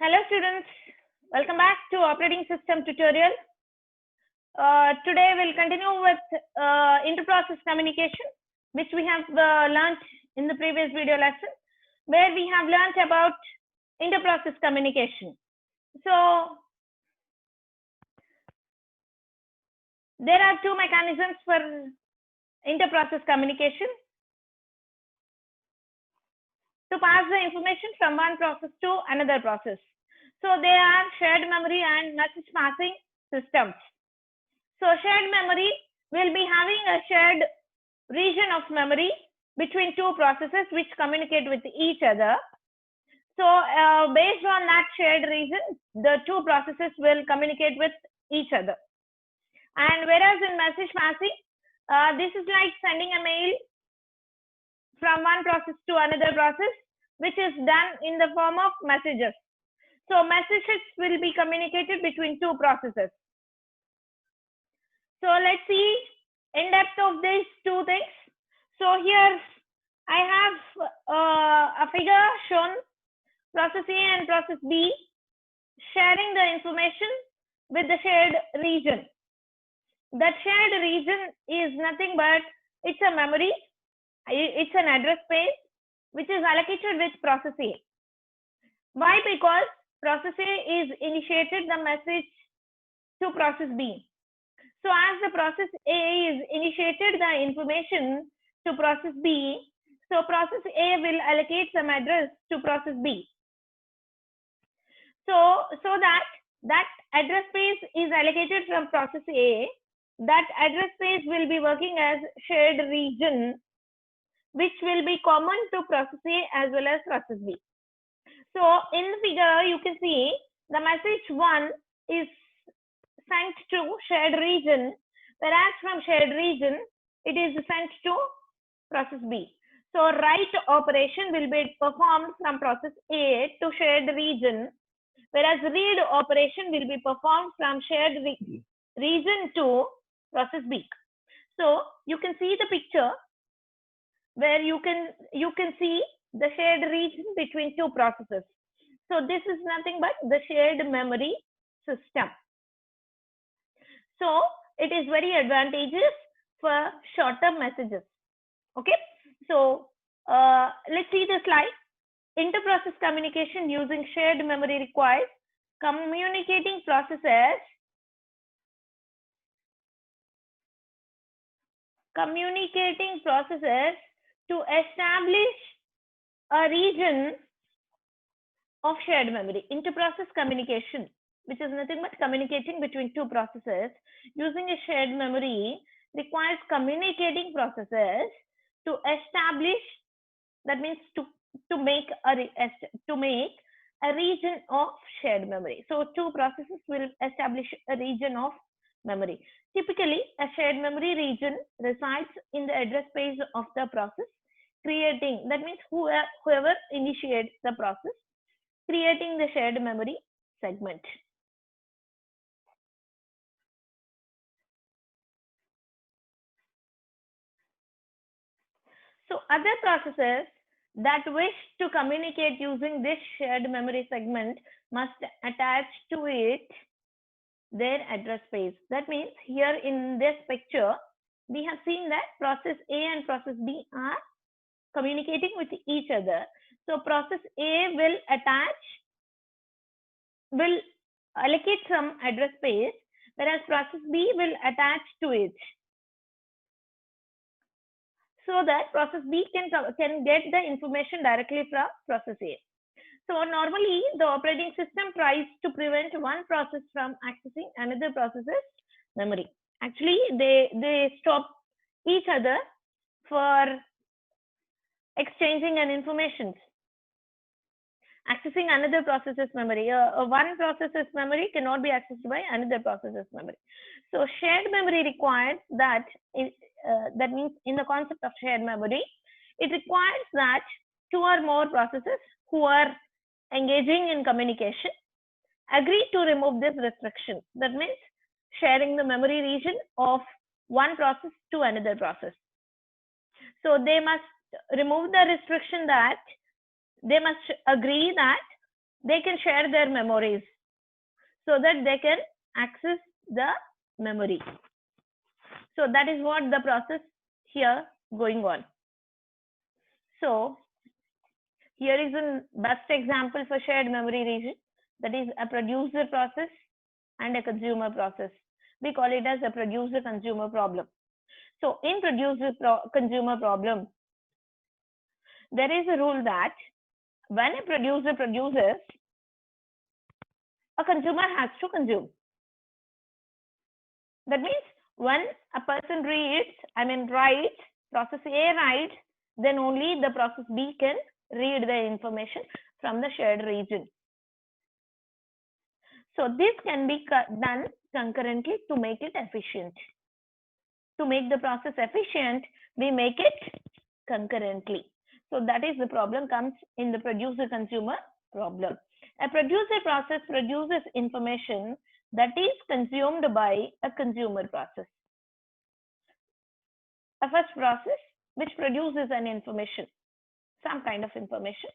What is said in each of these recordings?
Hello students, welcome back to operating system tutorial. Today we'll continue with inter-process communication, which we have learned in the previous video lesson, where we have learned about inter-process communication. So there are two mechanisms for inter-process communication: to pass the information from one process to another process. So they are shared memory and message passing systems. So shared memory will be having a shared region of memory between two processes which communicate with each other. So based on that shared region, the two processes will communicate with each other. And whereas in message passing, this is like sending a mail from one process to another process, which is done in the form of messages. So messages will be communicated between two processes. So let's see in depth of these two things. So here I have a figure shown process A and process B sharing the information with the shared region. That shared region is nothing but it's a memory, it's an address space which is allocated with process A. Why? Because process A is initiated the message to process B. So as the process A is initiated the information to process B, so process A will allocate some address to process B. So that address space is allocated from process A. That address space will be working as shared region, which will be common to process A as well as process B. So in the figure, you can see the message 1 is sent to shared region, whereas from shared region, it is sent to process B. So write operation will be performed from process A to shared region, whereas read operation will be performed from shared region to process B. So you can see the picture where you can see the shared region between two processes. So this is nothing but the shared memory system. So it is very advantageous for shorter messages. Okay, so let's see the slide. Inter-process communication using shared memory requires communicating processes to establish a region of shared memory. Inter-process communication, which is nothing but communicating between two processes using a shared memory, requires communicating processes to establish, that means to make a region of shared memory. So two processes will establish a region of memory. Typically, a shared memory region resides in the address space of the process, creating, that means whoever initiates the process, creating the shared memory segment. So other processes that wish to communicate using this shared memory segment must attach to it their address space. That means here in this picture, we have seen that process A and process B are communicating with each other. So process A will allocate some address space, whereas process B will attach to it, so that process B can get the information directly from process A. So normally the operating system tries to prevent one process from accessing another process's memory. Actually, they stop each other for exchanging an information, accessing another process's memory. One process's memory cannot be accessed by another process's memory. So shared memory requires that, that means in the concept of shared memory, it requires that two or more processes who are engaging in communication agree to remove this restriction. That means sharing the memory region of one process to another process. So they must remove the restriction that they must agree that they can share their memories so that they can access the memory. So that is what the process here going on. So here is a best example for shared memory region, that is a producer process and a consumer process. We call it as a producer consumer problem. So in producer consumer problem, there is a rule that when a producer produces, a consumer has to consume. That means when a person writes, process A writes, then only the process B can read the information from the shared region. So this can be done concurrently to make it efficient. To make the process efficient, we make it concurrently. So that is the problem comes in the producer consumer problem. A producer process produces information that is consumed by a consumer process. A first process which produces an information, some kind of information,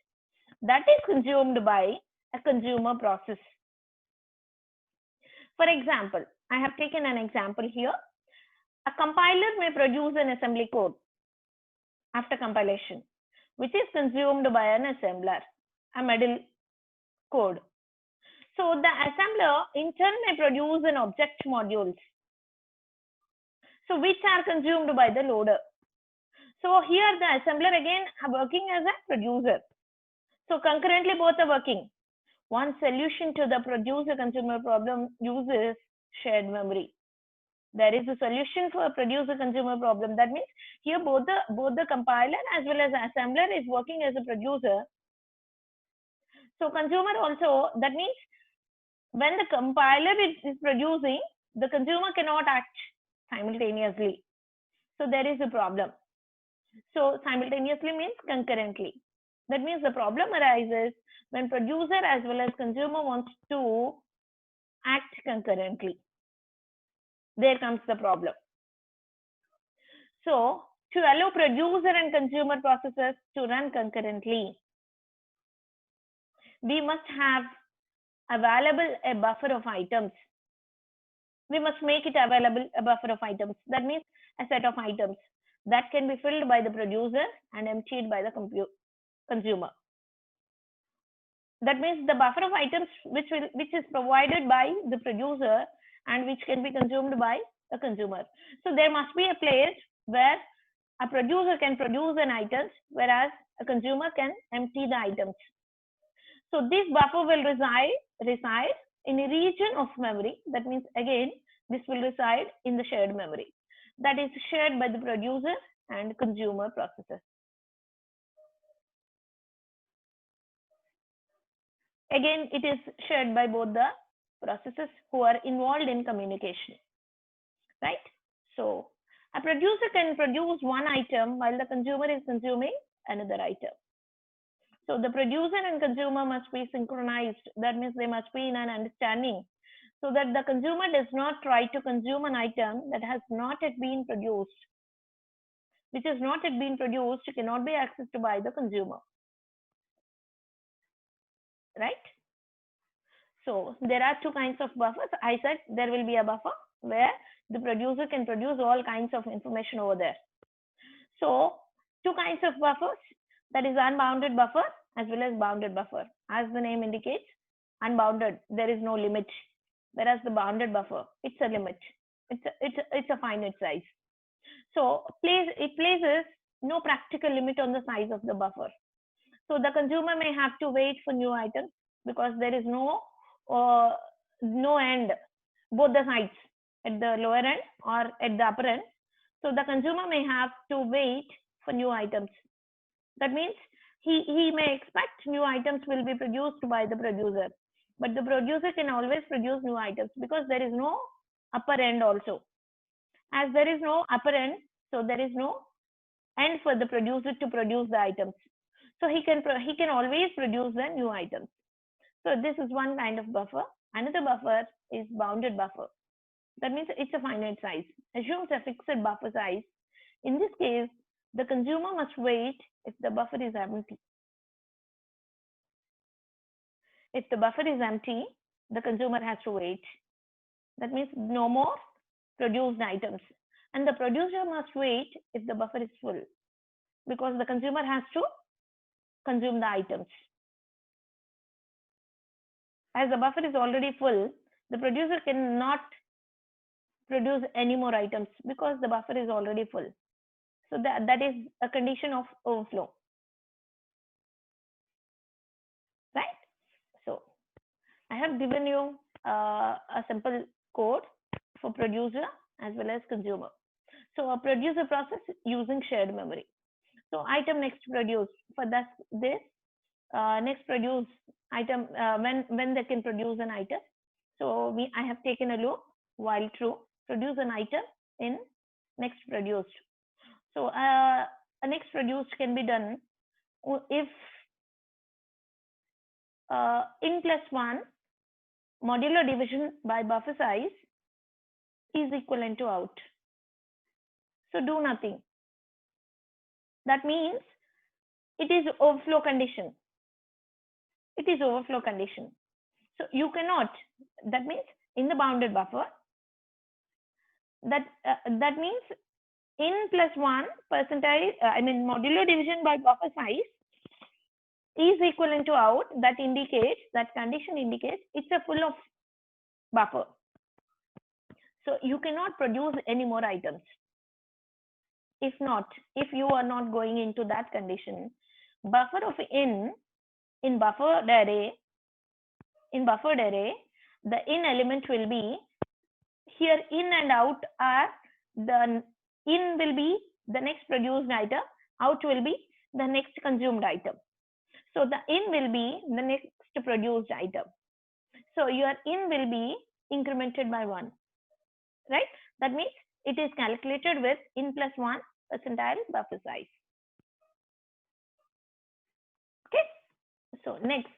that is consumed by a consumer process. For example, I have taken an example here. A compiler may produce an assembly code after compilation, which is consumed by an assembler, a middle code. So the assembler in turn may produce an object modules, so which are consumed by the loader. So here the assembler again are working as a producer. So concurrently both are working. One solution to the producer consumer problem uses shared memory. There is a solution for a producer consumer problem. That means here both the compiler as well as the assembler is working as a producer. So consumer also, that means when the compiler is producing, the consumer cannot act simultaneously. So there is a problem. So simultaneously means concurrently. That means the problem arises when producer as well as consumer wants to act concurrently. There comes the problem. So to allow producer and consumer processes to run concurrently, we must have available a buffer of items. We must make it available a buffer of items. That means a set of items that can be filled by the producer and emptied by the consumer. That means the buffer of items which is provided by the producer and which can be consumed by a consumer. So there must be a place where a producer can produce an item, whereas a consumer can empty the items. So this buffer will reside in a region of memory. That means again, this will reside in the shared memory that is shared by the producer and consumer processes. Again, it is shared by both the processes who are involved in communication, right? So a producer can produce one item while the consumer is consuming another item. So the producer and consumer must be synchronized. That means they must be in an understanding so that the consumer does not try to consume an item that has not yet been produced. Which has not yet been produced cannot be accessed by the consumer. Right? So there are two kinds of buffers. I said there will be a buffer where the producer can produce all kinds of information over there. So two kinds of buffers, that is unbounded buffer as well as bounded buffer. As the name indicates, unbounded, there is no limit, whereas the bounded buffer, it's a limit. It's a finite size. So it places no practical limit on the size of the buffer. So the consumer may have to wait for new items because there is no end, both the sides, at the lower end or at the upper end. So the consumer may have to wait for new items. That means he may expect new items will be produced by the producer, but the producer can always produce new items because there is no upper end also. As there is no upper end, so there is no end for the producer to produce the items. So he can always produce the new items. So this is one kind of buffer. Another buffer is bounded buffer. That means it's a finite size. Assumes a fixed buffer size. In this case, the consumer must wait if the buffer is empty. If the buffer is empty, the consumer has to wait. That means no more produced items. And the producer must wait if the buffer is full, because the consumer has to consume the items. As the buffer is already full, the producer cannot produce any more items because the buffer is already full. So that is a condition of overflow, right? So I have given you a simple code for producer as well as consumer. So a producer process using shared memory. So item next produced, for this next produce item, when they can produce an item. So I have taken a loop while true, produce an item in next produced. So a next produced can be done if in plus 1 modular division by buffer size is equivalent to out. So do nothing. That means it is overflow condition. It is overflow condition. So you cannot, that means in the bounded buffer, that means in plus 1 percentile, modular division by buffer size is equivalent to out. That indicates, that condition indicates it's a full of buffer. So you cannot produce any more items. If you are not going into that condition, buffer of in buffered array, the in element will be here. In and out are the in will be the next produced item, out will be the next consumed item. So the in will be the next produced item. So your in will be incremented by 1, right? That means it is calculated with in plus 1 percentile buffer size. Okay. So next,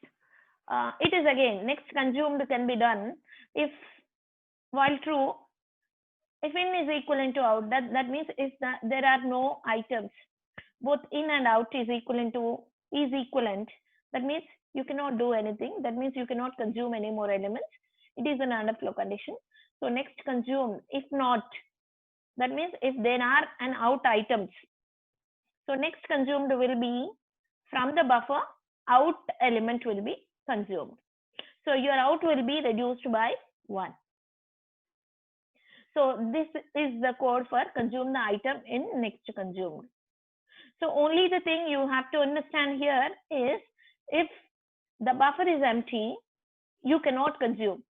it is again next consumed can be done if while true, if in is equivalent to out. That means if there are no items, both in and out is equivalent. That means you cannot do anything. That means you cannot consume any more elements. It is an underflow condition. So next consumed, if not, that means if there are an out items. So next consumed will be from the buffer, out element will be consumed. So your out will be reduced by 1. So this is the code for consume the item in next consumed. So only the thing you have to understand here is if the buffer is empty, you cannot consume.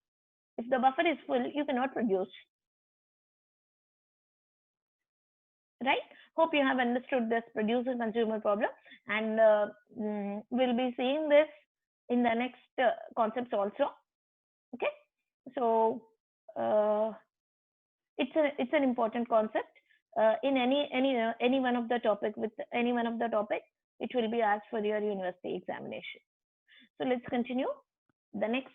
If the buffer is full, you cannot produce. Right? Hope you have understood this producer consumer problem, and we'll be seeing this in the next concepts also. Okay, so it's an important concept in any one of the topic. With any one of the topic, it will be asked for your university examination. So let's continue. The next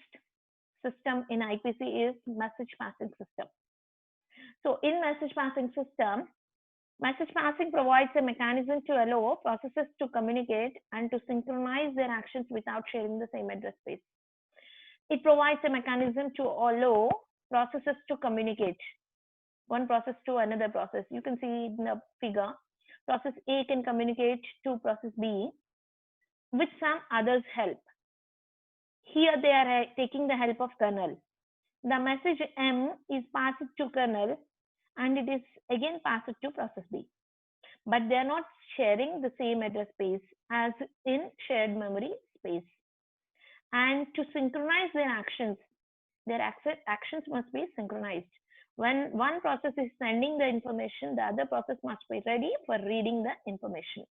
system in IPC is message passing system. So in message passing system, message passing provides a mechanism to allow processes to communicate and to synchronize their actions without sharing the same address space. It provides a mechanism to allow processes to communicate one process to another process. You can see in the figure, process A can communicate to process B with some others' help. Here they are taking the help of kernel. The message M is passed to kernel and it is again passed to process B. But they are not sharing the same address space as in shared memory space. And to synchronize their actions must be synchronized. When one process is sending the information, the other process must be ready for reading the information.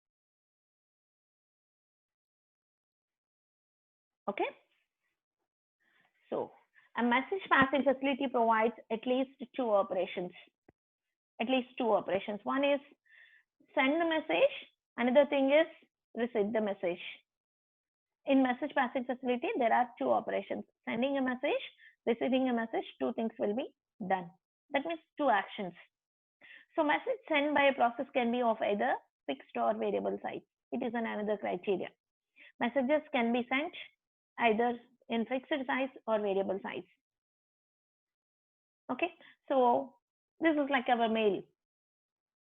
Okay. So a message passing facility provides at least two operations. One is send the message. Another thing is receive the message. In message passing facility, there are two operations: sending a message, receiving a message. Two things will be done. That means two actions. So message sent by a process can be of either fixed or variable size. It is another criteria. Messages can be sent either in fixed size or variable size. Okay, so this is like our mail,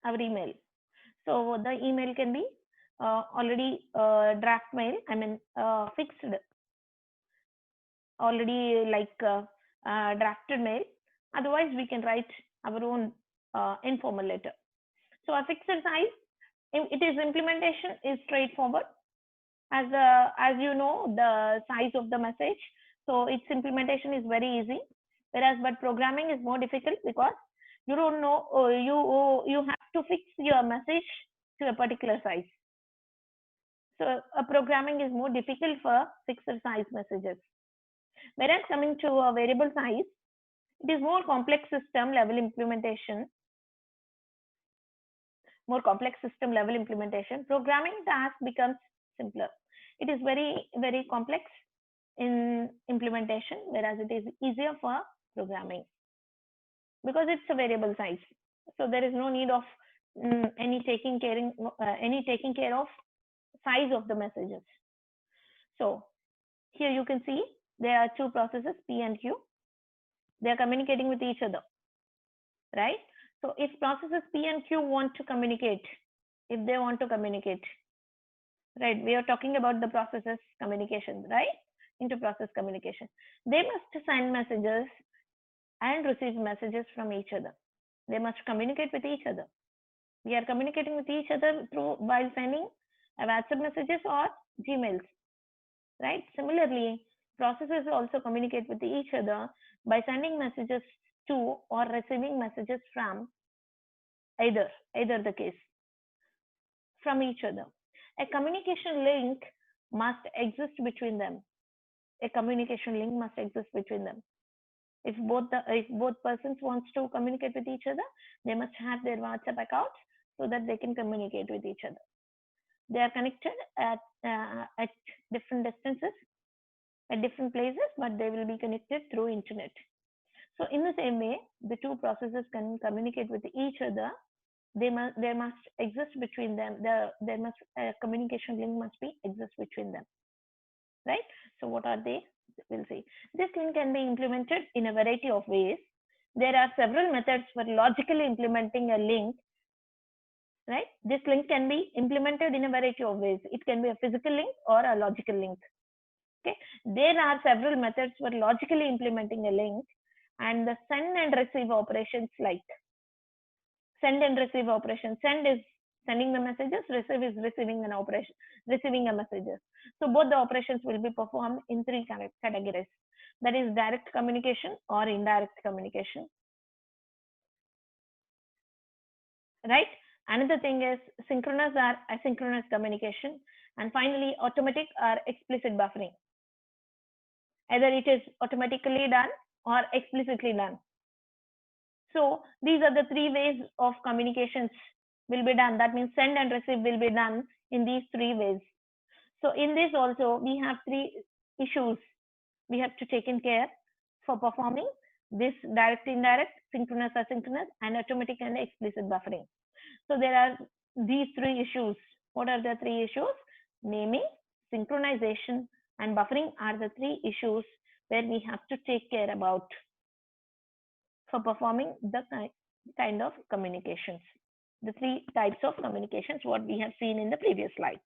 our email. So the email can be already draft mail, I mean fixed, already like drafted mail. Otherwise, we can write our own informal letter. So a fixed size, it is implementation is straightforward, as you know the size of the message. So its implementation is very easy. Whereas, but programming is more difficult because you don't know, you have to fix your message to a particular size. So programming is more difficult for fixed size messages. Whereas coming to a variable size, it is more complex system level implementation. More complex system level implementation. Programming task becomes simpler. It is very, very complex in implementation, whereas it is easier for programming because it's a variable size. So there is no need of any taking care of size of the messages. So here you can see there are two processes, P and Q. They are communicating with each other, right? So if processes P and Q want to communicate, if they want to communicate, right? We are talking about the processes communication, right? Inter-process communication. They must send messages and receive messages from each other. They must communicate with each other. We are communicating with each other through while sending WhatsApp messages or Gmails, right? Similarly, processes also communicate with each other by sending messages to or receiving messages from either the case, from each other. A communication link must exist between them. A communication link must exist between them. If both persons wants to communicate with each other, they must have their WhatsApp accounts so that they can communicate with each other. They are connected at different distances, at different places, but they will be connected through internet. So in the same way, the two processes can communicate with each other. There must exist between them. There must a communication link must be exist between them, right? So what are they? We'll see. This link can be implemented in a variety of ways. There are several methods for logically implementing a link, right? This link can be implemented in a variety of ways. It can be a physical link or a logical link. Okay, there are several methods for logically implementing a link, and the send and receive operations like send and receive operations. Send is sending the messages, receive is receiving an operation, receiving a messages. So both the operations will be performed in three categories. That is direct communication or indirect communication, right? Another thing is synchronous or asynchronous communication, and finally automatic or explicit buffering. Either it is automatically done or explicitly done. So these are the three ways of communications will be done. That means send and receive will be done in these three ways. So in this also we have three issues we have to take in care for performing this: direct, indirect, synchronous, asynchronous, and automatic and explicit buffering. So there are these three issues. What are the three issues? Naming, synchronization, and buffering are the three issues where we have to take care about for performing the kind of communications. The three types of communications what we have seen in the previous slide.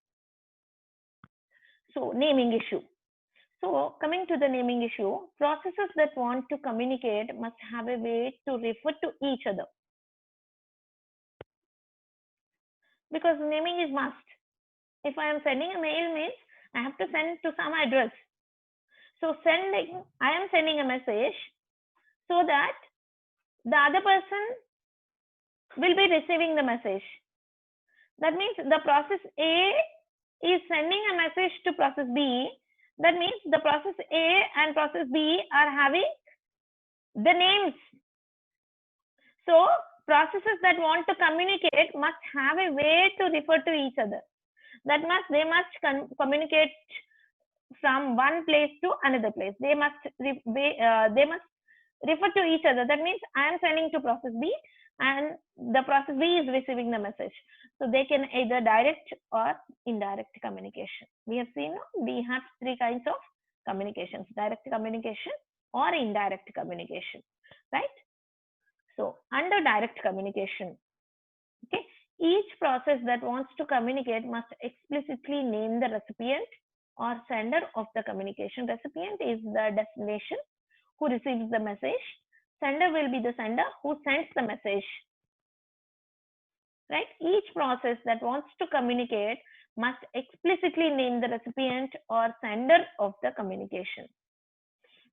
So naming issue. So coming to the naming issue, processes that want to communicate must have a way to refer to each other, because naming is must. If I am sending a mail means I have to send to some address. So I am sending a message so that the other person will be receiving the message. That means the process A is sending a message to process B. That means the process A and process B are having the names. So processes that want to communicate must have a way to refer to each other. They must communicate from one place to another place. They must refer to each other. That means I am sending to process B and the process B is receiving the message. So they can either direct or indirect communication. We have seen we have three kinds of communications, direct communication or indirect communication, right? So under direct communication, okay, each process that wants to communicate must explicitly name the recipient or sender of the communication. Recipient is the destination who receives the message. Sender will be the sender who sends the message, right? Each process that wants to communicate must explicitly name the recipient or sender of the communication.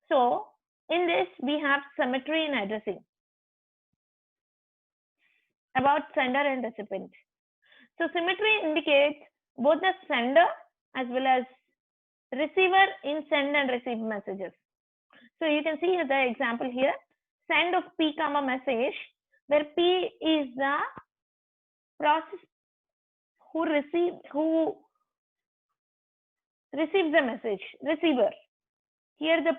So in this, we have symmetry in addressing about sender and recipient. So symmetry indicates both the sender as well as receiver in send and receive messages. So you can see the example here, send of P comma message, where P is the process who receives the message, receiver. Here the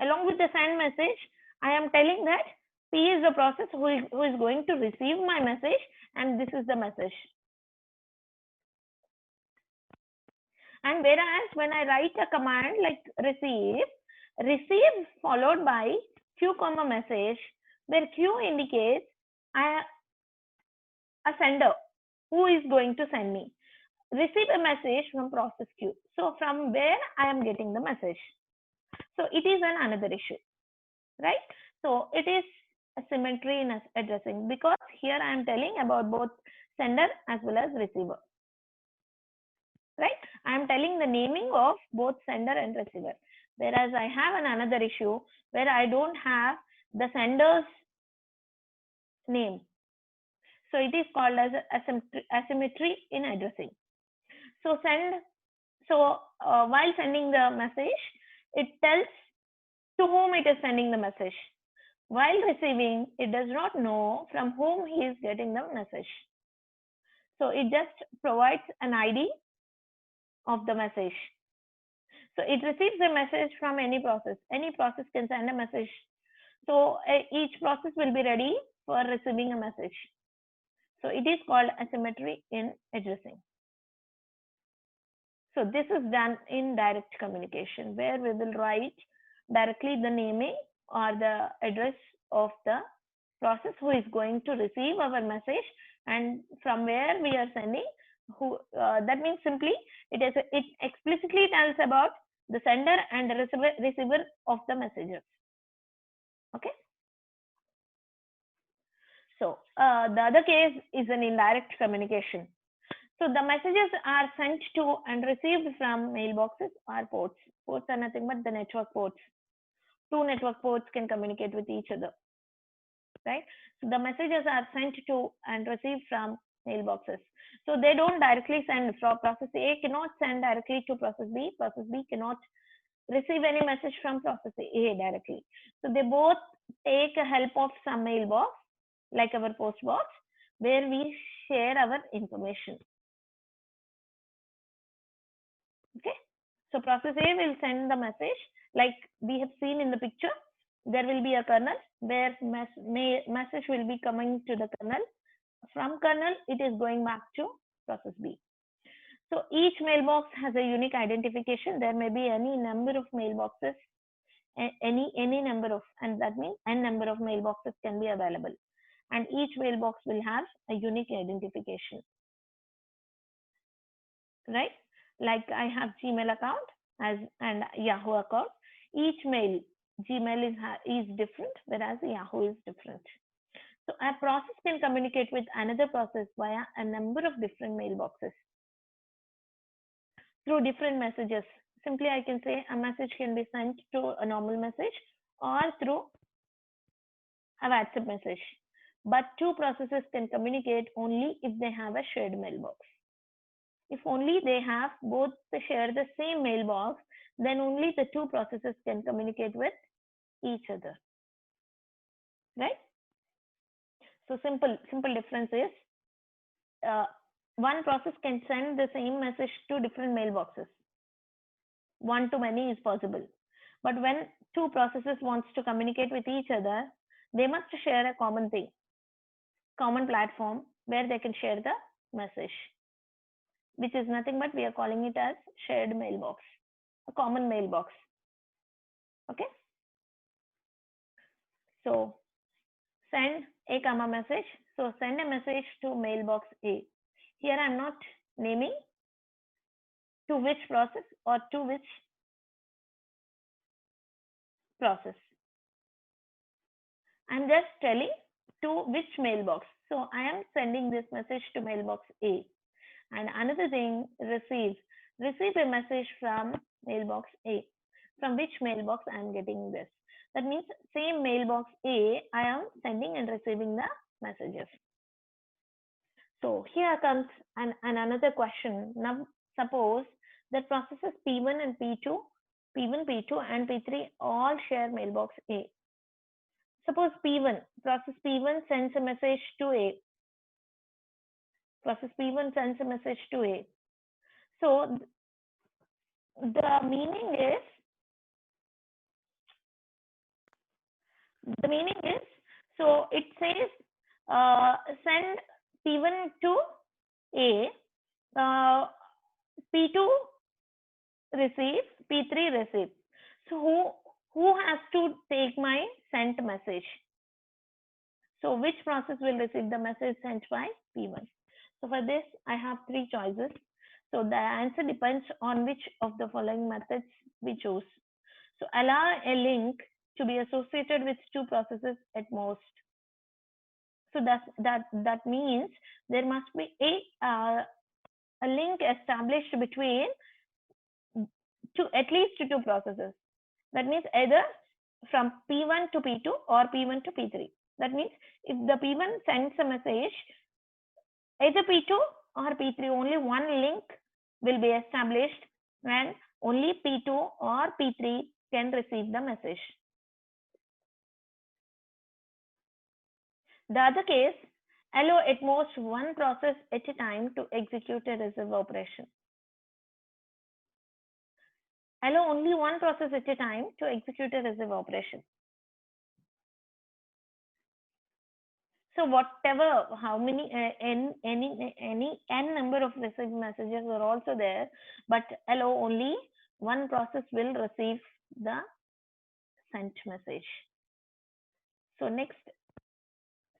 along with the send message, I am telling that P is the process who is going to receive my message, and this is the message. And whereas when I write a command like receive followed by Q comma message, where Q indicates a sender who is going to send me, receive a message from process Q. So from where I am getting the message. So it is another issue, right? So it is a symmetry in addressing, because here I am telling about both sender as well as receiver, right? I am telling the naming of both sender and receiver, whereas I have another issue where I don't have the sender's name. So it is called as asymmetry in addressing. So while sending the message, it tells to whom it is sending the message. While receiving, it does not know from whom he is getting the message. So it just provides an ID of the message. So it receives a message from any process. Any process can send a message. So each process will be ready for receiving a message. So it is called asymmetry in addressing. So this is done in direct communication, where we will write directly the naming or the address of the process who is going to receive our message, and from where we are sending. That means simply it explicitly tells about the sender and the receiver of the messages. Okay. So the other case is an indirect communication. So the messages are sent to and received from mailboxes or ports. Ports are nothing but the network ports. Two network ports can communicate with each other, right? So the messages are sent to and received from mailboxes. So they don't directly send from process A cannot send directly to process B. Process B cannot receive any message from process A directly. So they both take a help of some mailbox, like our post box, where we share our information. Okay, so process A will send the message like we have seen in the picture. There will be a kernel where message will be coming to the kernel. From kernel, it is going back to process B. So each mailbox has a unique identification. There may be any number of mailboxes, any number of, and that means n number of mailboxes can be available, and each mailbox will have a unique identification, right? Like I have Gmail account and Yahoo account. Each Gmail is different, whereas Yahoo is different. So a process can communicate with another process via a number of different mailboxes through different messages. Simply, I can say a message can be sent to a normal message or through a WhatsApp message. But two processes can communicate only if they have a shared mailbox. If only they have both share the same mailbox, then only the two processes can communicate with each other, right? So simple difference is one process can send the same message to different mailboxes. One to many is possible, but when two processes wants to communicate with each other, they must share a common platform where they can share the message, which is nothing but we are calling it as shared mailbox. a common mailbox. Okay. So send a comma message. So send a message to mailbox A. Here I'm not naming to which process or to which process. I'm just telling to which mailbox. So I am sending this message to mailbox A. And another thing, receive. Receive a message from mailbox A. From which mailbox I am getting this? That means same mailbox A, I am sending and receiving the messages. So here comes another question. Now suppose that processes P1 and P2, P1, P2 and P3 all share mailbox A. Suppose P1, process P1 sends a message to A. Process P1 sends a message to A. So the meaning is, so it says send P1 to A, P2 receives, P3 receives. So who has to take my sent message? So which process will receive the message sent by P1? So for this, I have three choices. So the answer depends on which of the following methods we choose. So allow a link to be associated with two processes at most. So that means there must be a link established between at least two processes. That means either from P1 to P2 or P1 to P3. That means if the P1 sends a message, either P2 or P3, only one link will be established and only P2 or P3 can receive the message. The other case, allow at most one process at a time to execute a receive operation. Allow only one process at a time to execute a receive operation. So whatever, how many, any n number of received messages are also there, but allow only one process will receive the sent message. So next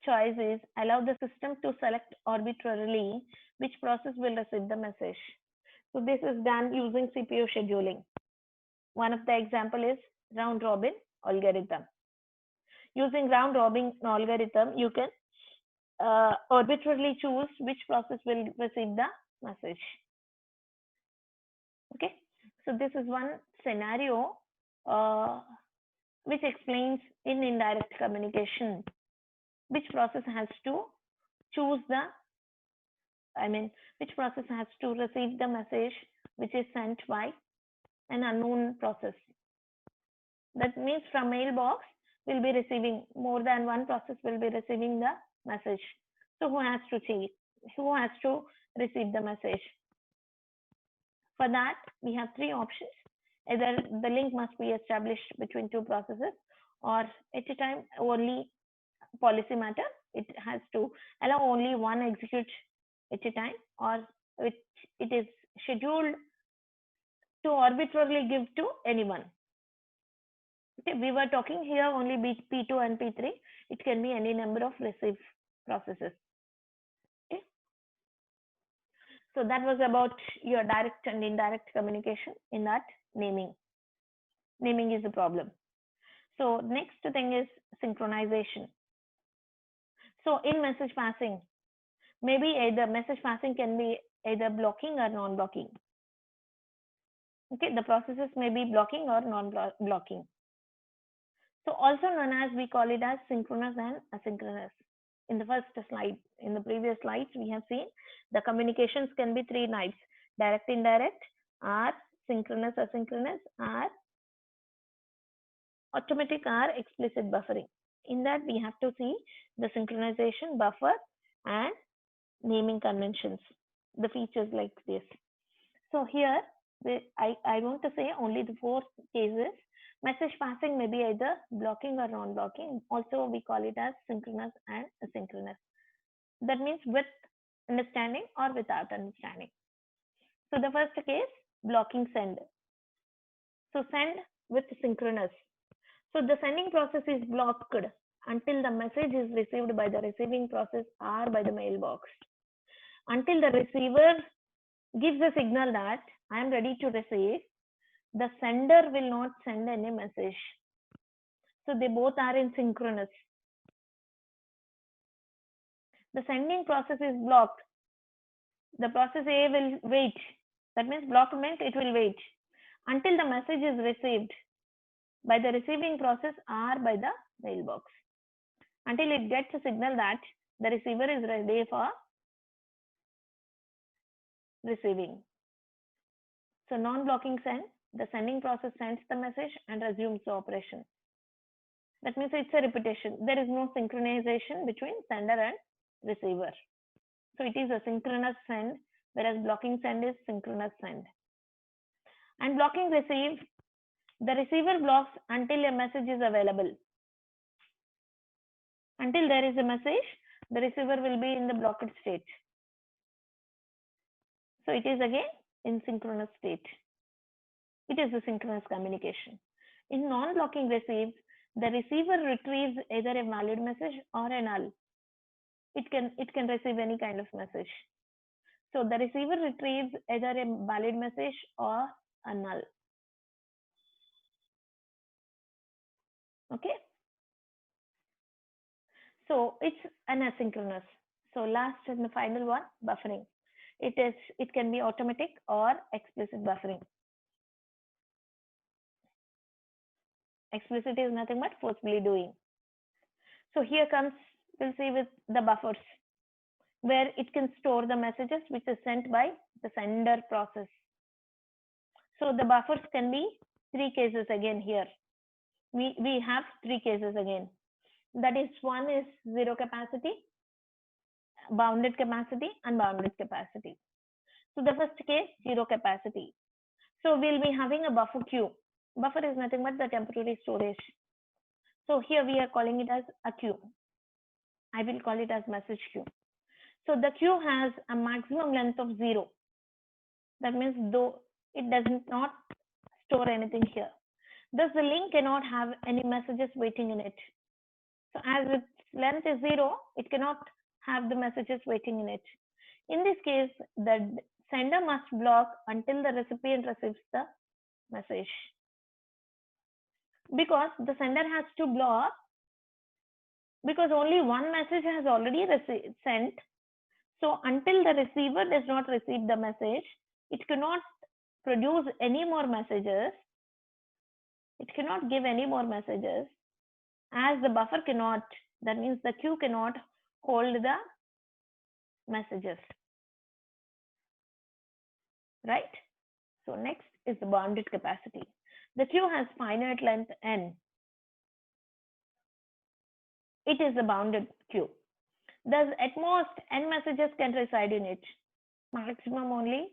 choice is allow the system to select arbitrarily which process will receive the message. So this is done using CPU scheduling. One of the example is round robin algorithm. Using round robin algorithm, you can arbitrarily choose which process will receive the message. Okay, so this is one scenario which explains in indirect communication which process has to choose the, which process has to receive the message which is sent by an unknown process. That means from mailbox will be receiving, more than one process will be receiving the message. So who has to change? Who has to receive the message? For that, we have three options. Either the link must be established between two processes, or at a time only policy matter. It has to allow only one execute at a time, or it is scheduled to arbitrarily give to anyone. Okay, we were talking here only P2 and P3. It can be any number of receive processes. Okay. So that was about your direct and indirect communication. In that, naming is a problem. So next thing is synchronization. So in message passing, maybe either message passing can be either blocking or non-blocking. Okay, the processes may be blocking or non-blocking. So also known as, we call it as synchronous and asynchronous. In the first slide, in the previous slides, we have seen the communications can be three types: direct, indirect, or synchronous, asynchronous, or automatic or explicit buffering. In that, we have to see the synchronization, buffer, and naming conventions, the features like this. So here, I want to say only the four cases. Message passing may be either blocking or non-blocking. Also, we call it as synchronous and asynchronous. That means with understanding or without understanding. So the first case, blocking send. So send with synchronous. So the sending process is blocked until the message is received by the receiving process or by the mailbox. Until the receiver gives a signal that I am ready to receive, the sender will not send any message. So they both are in synchronous. The sending process is blocked. The process A will wait. That means blocked means it will wait until the message is received by the receiving process or by the mailbox. Until it gets a signal that the receiver is ready for receiving. So non-blocking send, the sending process sends the message and resumes the operation. That means it's a repetition. There is no synchronization between sender and receiver. So it is a synchronous send, whereas blocking send is synchronous send. And blocking receive, the receiver blocks until a message is available. Until there is a message, the receiver will be in the blocked state. So it is again in synchronous state. It is a synchronous communication. In non-blocking receive, the receiver retrieves either a valid message or a null. It can receive any kind of message. So the receiver retrieves either a valid message or a null. Okay. So it's an asynchronous. So last and the final one, buffering. It can be automatic or explicit buffering. Explicit is nothing but forcibly doing. So here comes, we'll see with the buffers, where it can store the messages which is sent by the sender process. So the buffers can be three cases again here. We have three cases again. That is, one is zero capacity, bounded capacity, unbounded capacity. So the first case, zero capacity. So we'll be having a buffer queue. Buffer is nothing but the temporary storage. So here we are calling it as a queue. I will call it as message queue. So the queue has a maximum length of 0. That means though it does not store anything here. Thus the link cannot have any messages waiting in it. So as its length is 0, it cannot have the messages waiting in it. In this case, the sender must block until the recipient receives the message. Because the sender has to block, because only one message has already sent. So until the receiver does not receive the message, it cannot produce any more messages. It cannot give any more messages, as the buffer cannot, that means the queue cannot hold the messages. Right? So next is the bounded capacity. The queue has finite length n. It is a bounded queue. Thus, at most n messages can reside in it. Maximum only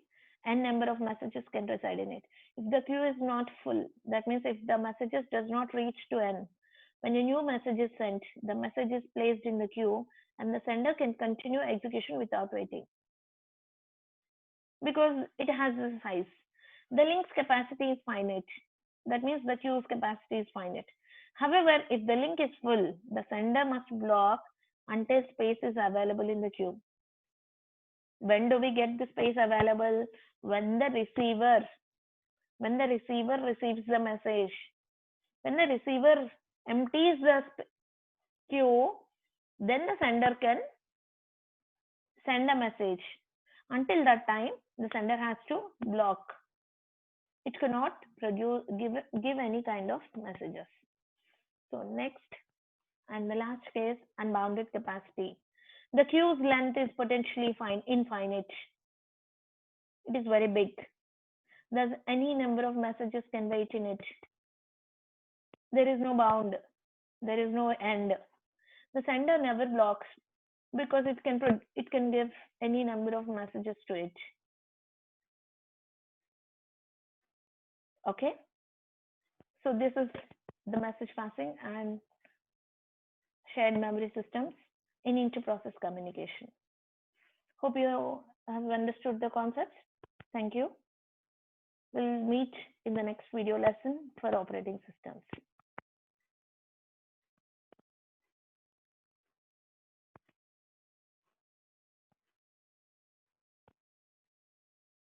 n number of messages can reside in it. If the queue is not full, that means if the messages does not reach to n, when a new message is sent, the message is placed in the queue and the sender can continue execution without waiting, because it has a size. The link's capacity is finite. That means the queue's capacity is finite. However, if the link is full, the sender must block until space is available in the queue. When do we get the space available? When the receiver receives the message. When the receiver empties the queue, then the sender can send a message. Until that time, the sender has to block. It cannot give any kind of messages. So next and the last case, unbounded capacity. The queue's length is potentially infinite. It is very big. Thus, any number of messages can wait in it. There is no bound. There is no end. The sender never blocks because it can give any number of messages to it. Okay. So this is the message passing and shared memory systems in inter-process communication. Hope you have understood the concepts. Thank you. We'll meet in the next video lesson for operating systems.